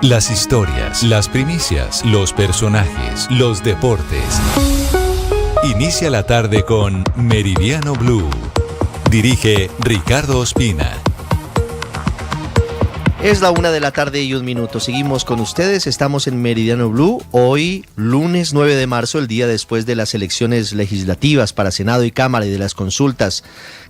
Las historias, las primicias, los personajes, los deportes. Inicia la tarde con Meridiano Blue. Dirige Ricardo Ospina. Es la 1:01 p.m. Seguimos con ustedes, estamos en Meridiano Blue, hoy lunes 9 de marzo, el día después de las elecciones legislativas para Senado y Cámara y de las consultas.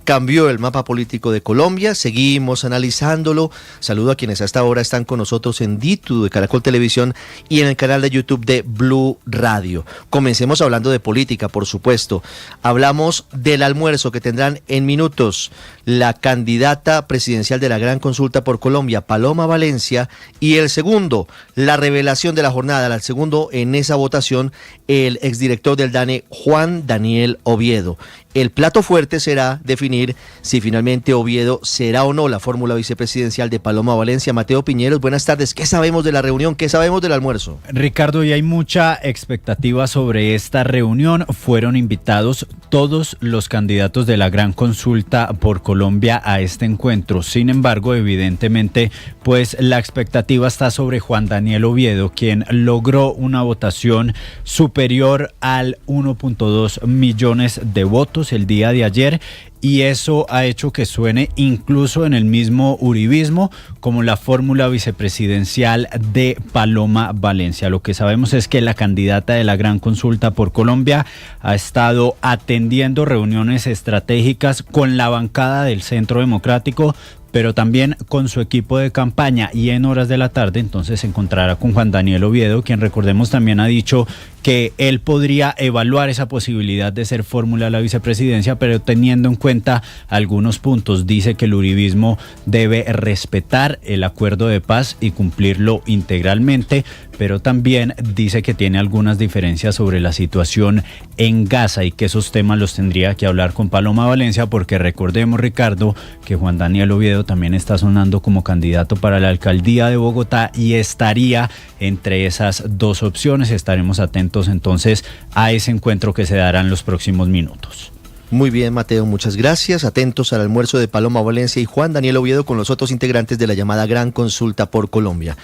Cambió el mapa político de Colombia, seguimos analizándolo. Saludo a quienes hasta ahora están con nosotros en DITU de Caracol Televisión y en el canal de YouTube de Blue Radio. Comencemos hablando de política, por supuesto. Hablamos del almuerzo que tendrán en minutos la candidata presidencial de la Gran Consulta por Colombia, Paloma Valencia, y el segundo, la revelación de la jornada, el segundo en esa votación, el exdirector del DANE, Juan Daniel Oviedo. El plato fuerte será definir si finalmente Oviedo será o no la fórmula vicepresidencial de Paloma Valencia. Mateo Piñeros, buenas tardes. ¿Qué sabemos de la reunión? ¿Qué sabemos del almuerzo? Ricardo, y hay mucha expectativa sobre esta reunión. Fueron invitados todos los candidatos de la Gran Consulta por Colombia a este encuentro. Sin embargo, evidentemente, pues la expectativa está sobre Juan Daniel Oviedo, quien logró una votación superior al 1.2 millones de votos el día de ayer, y eso ha hecho que suene incluso en el mismo uribismo como la fórmula vicepresidencial de Paloma Valencia. Lo que sabemos es que la candidata de la Gran Consulta por Colombia ha estado atendiendo reuniones estratégicas con la bancada del Centro Democrático, pero también con su equipo de campaña, y en horas de la tarde entonces se encontrará con Juan Daniel Oviedo, quien, recordemos, también ha dicho que él podría evaluar esa posibilidad de ser fórmula a la vicepresidencia, pero teniendo en cuenta algunos puntos. Dice que el uribismo debe respetar el acuerdo de paz y cumplirlo integralmente, pero también dice que tiene algunas diferencias sobre la situación en Gaza y que esos temas los tendría que hablar con Paloma Valencia, porque recordemos, Ricardo, que Juan Daniel Oviedo también está sonando como candidato para la alcaldía de Bogotá y estaría entre esas dos opciones. Estaremos atentos entonces a ese encuentro que se dará en los próximos minutos. Muy bien, Mateo, muchas gracias. Atentos al almuerzo de Paloma Valencia y Juan Daniel Oviedo con los otros integrantes de la llamada Gran Consulta por Colombia.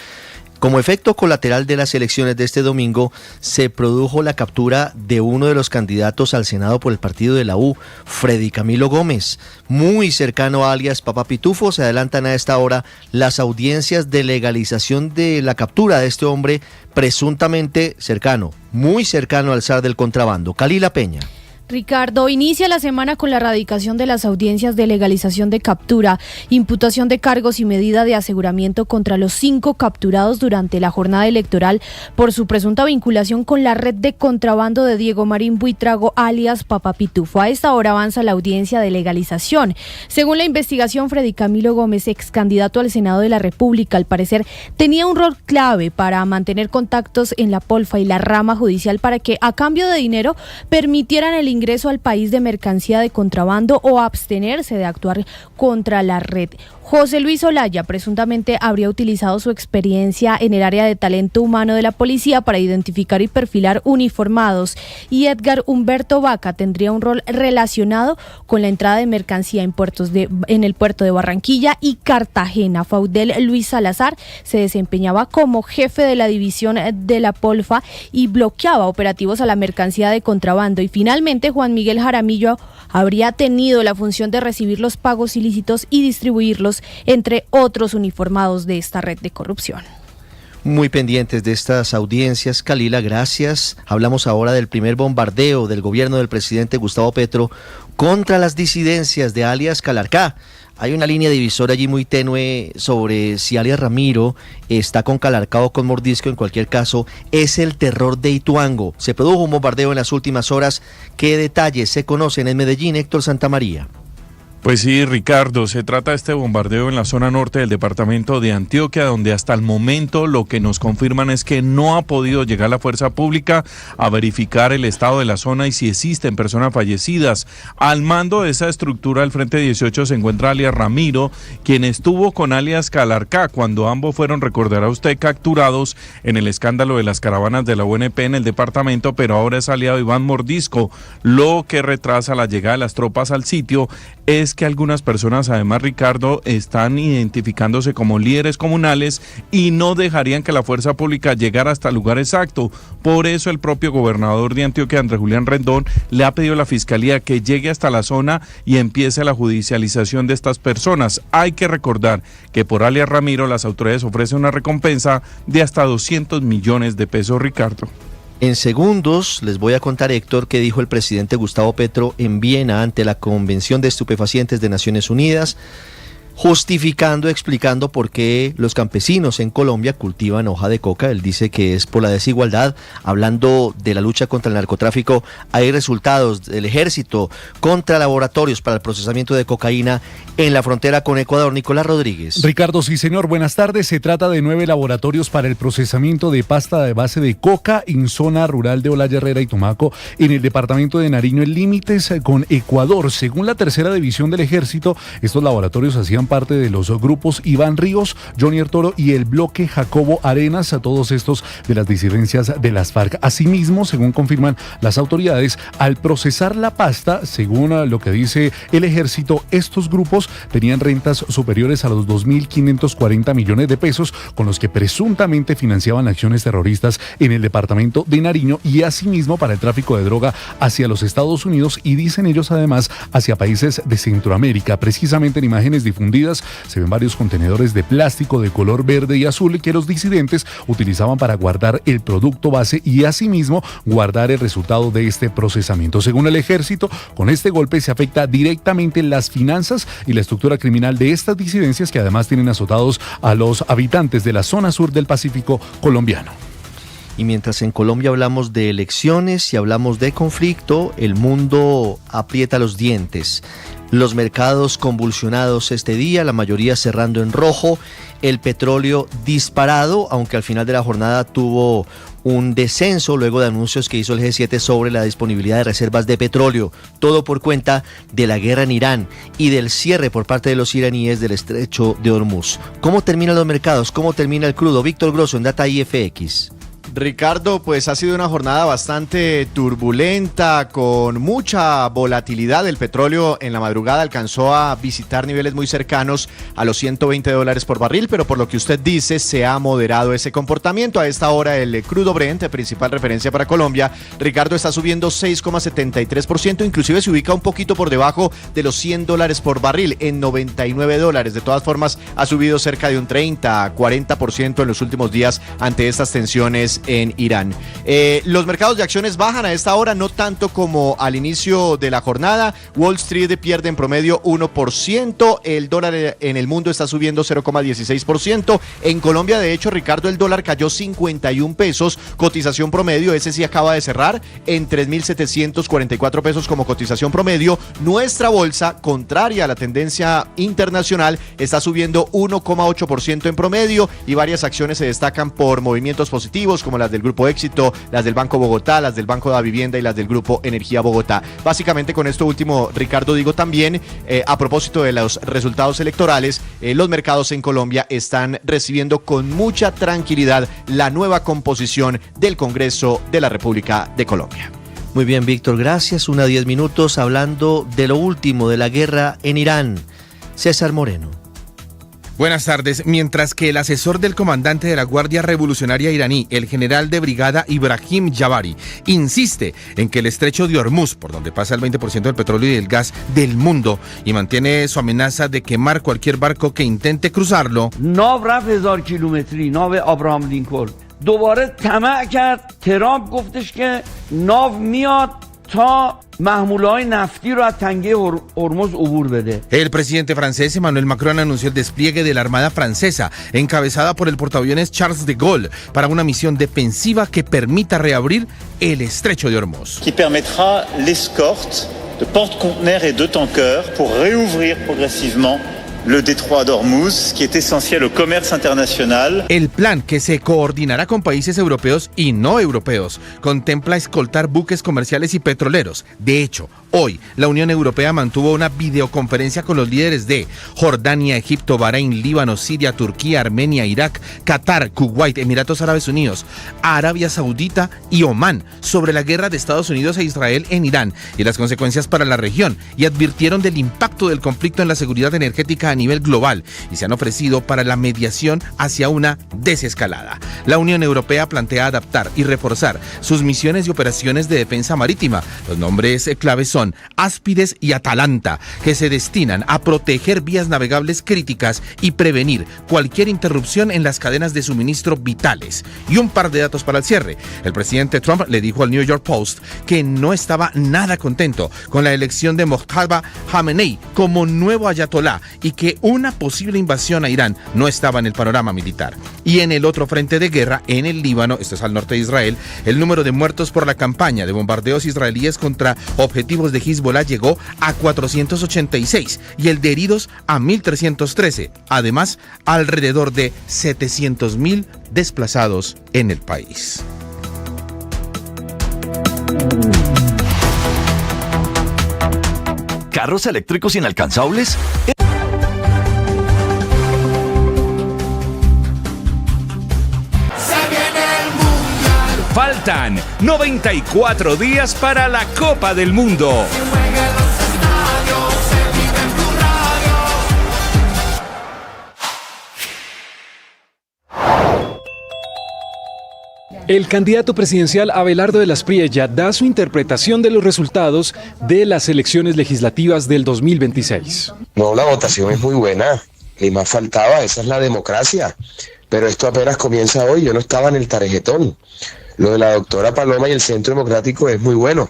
Como efecto colateral de las elecciones de este domingo, se produjo la captura de uno de los candidatos al Senado por el partido de la U, Freddy Camilo Gómez, muy cercano a alias Papá Pitufo. Se adelantan a esta hora las audiencias de legalización de la captura de este hombre presuntamente cercano, muy cercano al zar del contrabando. Kalila Peña. Ricardo, inicia la semana con la radicación de las audiencias de legalización de captura, imputación de cargos y medida de aseguramiento contra los 5 capturados durante la jornada electoral por su presunta vinculación con la red de contrabando de Diego Marín Buitrago, alias Papá Pitufo. A esta hora avanza la audiencia de legalización. Según la investigación, Freddy Camilo Gómez, ex candidato al Senado de la República, al parecer tenía un rol clave para mantener contactos en la Polfa y la rama judicial para que, a cambio de dinero, permitieran el ingreso al país de mercancía de contrabando o abstenerse de actuar contra la red. José Luis Olaya presuntamente habría utilizado su experiencia en el área de talento humano de la policía para identificar y perfilar uniformados, y Edgar Humberto Vaca tendría un rol relacionado con la entrada de mercancía en el puerto de Barranquilla y Cartagena. Faudel Luis Salazar se desempeñaba como jefe de la división de la Polfa y bloqueaba operativos a la mercancía de contrabando. Y finalmente, Juan Miguel Jaramillo habría tenido la función de recibir los pagos ilícitos y distribuirlos entre otros uniformados de esta red de corrupción. Muy pendientes de estas audiencias, Kalila, gracias. Hablamos ahora del primer bombardeo del gobierno del presidente Gustavo Petro contra las disidencias de alias Calarcá. Hay una línea divisora allí muy tenue sobre si alias Ramiro está con Calarcá o con Mordisco. En cualquier caso, es el terror de Ituango. Se produjo un bombardeo en las últimas horas. ¿Qué detalles se conocen en Medellín, Héctor Santamaría? Pues sí, Ricardo, se trata de este bombardeo en la zona norte del departamento de Antioquia, donde hasta el momento lo que nos confirman es que no ha podido llegar la fuerza pública a verificar el estado de la zona y si existen personas fallecidas. Al mando de esa estructura del Frente 18 se encuentra alias Ramiro, quien estuvo con alias Calarcá cuando ambos fueron, recordará usted, capturados en el escándalo de las caravanas de la UNP en el departamento, pero ahora es aliado Iván Mordisco. Lo que retrasa la llegada de las tropas al sitio es es que algunas personas, además, Ricardo, están identificándose como líderes comunales y no dejarían que la fuerza pública llegara hasta el lugar exacto. Por eso el propio gobernador de Antioquia, Andrés Julián Rendón, le ha pedido a la Fiscalía que llegue hasta la zona y empiece la judicialización de estas personas. Hay que recordar que por alias Ramiro las autoridades ofrecen una recompensa de hasta 200 millones de pesos, Ricardo. En segundos les voy a contar, Héctor, qué dijo el presidente Gustavo Petro en Viena ante la Convención de Estupefacientes de Naciones Unidas, justificando, explicando por qué los campesinos en Colombia cultivan hoja de coca. Él dice que es por la desigualdad. Hablando de la lucha contra el narcotráfico, hay resultados del ejército contra laboratorios para el procesamiento de cocaína en la frontera con Ecuador. Nicolás Rodríguez. Ricardo, sí señor, buenas tardes. Se trata de 9 laboratorios para el procesamiento de pasta de base de coca en zona rural de Olaya, Herrera y Tumaco, en el departamento de Nariño, en límites con Ecuador. Según la tercera división del ejército, estos laboratorios hacían parte de los grupos Iván Ríos, Johnny Toro y el bloque Jacobo Arenas, a todos estos de las disidencias de las FARC. Asimismo, según confirman las autoridades, al procesar la pasta, según lo que dice el ejército, estos grupos tenían rentas superiores a los 2.540 millones de pesos, con los que presuntamente financiaban acciones terroristas en el departamento de Nariño y asimismo para el tráfico de droga hacia los Estados Unidos y, dicen ellos, además hacia países de Centroamérica. Precisamente en imágenes difundidas se ven varios contenedores de plástico de color verde y azul que los disidentes utilizaban para guardar el producto base y asimismo guardar el resultado de este procesamiento. Según el ejército, con este golpe se afecta directamente las finanzas y la estructura criminal de estas disidencias, que además tienen azotados a los habitantes de la zona sur del Pacífico colombiano. Y mientras en Colombia hablamos de elecciones y hablamos de conflicto, el mundo aprieta los dientes. Los mercados convulsionados este día, la mayoría cerrando en rojo, el petróleo disparado, aunque al final de la jornada tuvo un descenso luego de anuncios que hizo el G7 sobre la disponibilidad de reservas de petróleo, todo por cuenta de la guerra en Irán y del cierre por parte de los iraníes del estrecho de Hormuz. ¿Cómo terminan los mercados? ¿Cómo termina el crudo? Víctor Grosso en Data IFX. Ricardo, pues ha sido una jornada bastante turbulenta, con mucha volatilidad. El petróleo en la madrugada alcanzó a visitar niveles muy cercanos a los $120 por barril, pero por lo que usted dice, se ha moderado ese comportamiento. A esta hora el crudo Brent, principal referencia para Colombia, Ricardo, está subiendo 6,73%, inclusive se ubica un poquito por debajo de los $100 por barril, en $99. De todas formas, ha subido cerca de un 30-40% en los últimos días ante estas tensiones en Irán. Los mercados de acciones bajan a esta hora, no tanto como al inicio de la jornada. Wall Street pierde en promedio 1%, el dólar en el mundo está subiendo 0,16%. En Colombia, de hecho, Ricardo, el dólar cayó 51 pesos, cotización promedio, ese sí acaba de cerrar en 3.744 pesos como cotización promedio. Nuestra bolsa, contraria a la tendencia internacional, está subiendo 1,8% en promedio y varias acciones se destacan por movimientos positivos, como las del Grupo Éxito, las del Banco Bogotá, las del Banco de la Vivienda y las del Grupo Energía Bogotá. Básicamente con esto último, Ricardo, digo también, a propósito de los resultados electorales, los mercados en Colombia están recibiendo con mucha tranquilidad la nueva composición del Congreso de la República de Colombia. Muy bien, Víctor, gracias. 1:10, hablando de lo último de la guerra en Irán. César Moreno. Buenas tardes. Mientras que el asesor del comandante de la Guardia Revolucionaria iraní, el general de brigada Ibrahim Javari, insiste en que el estrecho de Hormuz, por donde pasa el 20% del petróleo y del gas del mundo, y mantiene su amenaza de quemar cualquier barco que intente cruzarlo. Nav rafت 1000 kilometri, nav Abraham Lincoln. دوباره طمع کرد. ترامپ گفتش که ناو میاد تا محموله‌های نفتی رو از تنگه هرمز عبور بده. El presidente francés Emmanuel Macron anunció el despliegue de la Armada Francesa, encabezada por el portaaviones Charles de Gaulle, para una misión defensiva que permita reabrir el estrecho de Hormuz. Qui permettra l'escorte de porte-conteneurs et de tankers pour réouvrir progressivement le détroit d'Ormuz, qui est essentiel au commerce international. El plan, que se coordinará con países europeos y no europeos, contempla escoltar buques comerciales y petroleros. De hecho, hoy la Unión Europea mantuvo una videoconferencia con los líderes de Jordania, Egipto, Bahrein, Líbano, Siria, Turquía, Armenia, Irak, Qatar, Kuwait, Emiratos Árabes Unidos, Arabia Saudita y Omán sobre la guerra de Estados Unidos e Israel en Irán y las consecuencias para la región, y advirtieron del impacto del conflicto en la seguridad energética a nivel global y se han ofrecido para la mediación hacia una desescalada. La Unión Europea plantea adaptar y reforzar sus misiones y operaciones de defensa marítima. Los nombres claves son Áspides y Atalanta, que se destinan a proteger vías navegables críticas y prevenir cualquier interrupción en las cadenas de suministro vitales. Y un par de datos para el cierre. El presidente Trump le dijo al New York Post que no estaba nada contento con la elección de Mojtaba Khamenei como nuevo ayatolá y que una posible invasión a Irán no estaba en el panorama militar. Y en el otro frente de guerra, en el Líbano, esto es al norte de Israel, el número de muertos por la campaña de bombardeos israelíes contra objetivos de Hezbollah llegó a 486 y el de heridos a 1.313. Además, alrededor de 700.000 desplazados en el país. ¿Carros eléctricos inalcanzables? Faltan 94 días para la Copa del Mundo. El candidato presidencial Abelardo de las Priella da su interpretación de los resultados de las elecciones legislativas del 2026. No, la votación es muy buena, y más faltaba, esa es la democracia, pero esto apenas comienza hoy, yo no estaba en el tarjetón. Lo de la doctora Paloma y el Centro Democrático es muy bueno.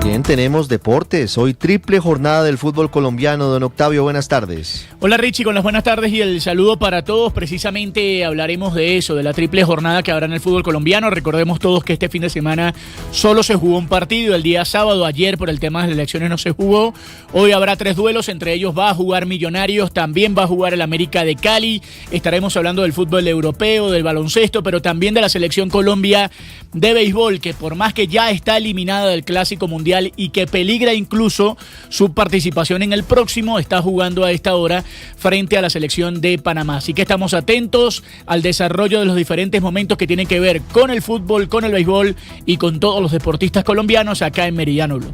Bien, tenemos deportes. Hoy triple jornada del fútbol colombiano. Don Octavio, buenas tardes. Hola Richie, con las buenas tardes y el saludo para todos. Precisamente hablaremos de eso, de la triple jornada que habrá en el fútbol colombiano. Recordemos todos que este fin de semana solo se jugó un partido. El día sábado, ayer por el tema de las elecciones no se jugó. Hoy habrá 3 duelos, entre ellos va a jugar Millonarios, también va a jugar el América de Cali. Estaremos hablando del fútbol europeo, del baloncesto, pero también de la selección Colombia de béisbol, que por más que ya está eliminada del Clásico Mundial y que peligra incluso su participación en el próximo, está jugando a esta hora frente a la selección de Panamá. Así que estamos atentos al desarrollo de los diferentes momentos que tienen que ver con el fútbol, con el béisbol y con todos los deportistas colombianos acá en Meridiano Blue.